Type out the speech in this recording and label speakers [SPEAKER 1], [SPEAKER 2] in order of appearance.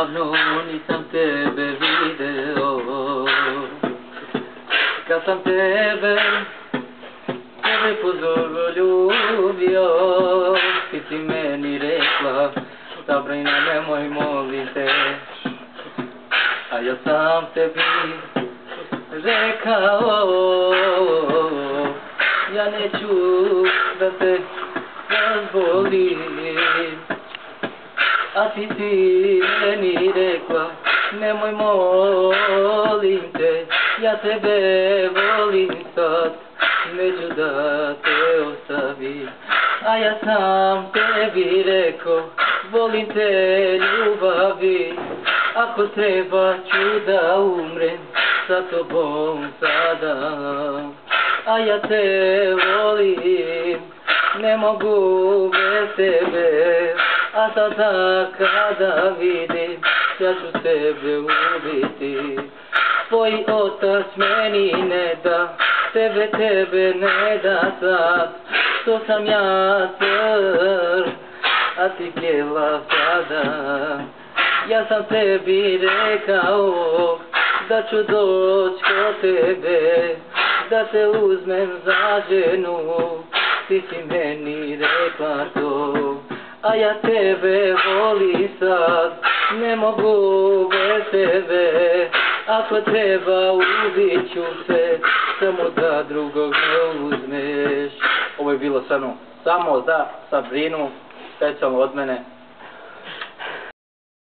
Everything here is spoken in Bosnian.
[SPEAKER 1] davno nisam tebe video. Kad sam tebe pozorno ljubio, ti si meni rekla, Sabrina nemoj molim te. A ja sam tebi rekao, ja neću da te razbolim. A ti si meni rekla, nemoj molim te, ja tebe volim sad, neću da te ostavim. A ja sam tebi rekao, volim te ljubavi, ako treba ću da umrem sa tobom sada. A ja te volim, ne mogu bez tebe, a sada kada vidim, ja ću tebe ubiti. Tvoj otac meni ne da, tebe ne da sad, što sam ja crn, a ti bijela sada. Ja sam tebi rekao, da ću doći kod tebe, da te uzmem za ženu, ti si meni rekla to. A ja tebe volim sad, ne mogu bez tebe, ako treba ubit ću se, samo da drugog ne uzmeš. Ovo je bilo samo za Sabrinu, specijalno od mene.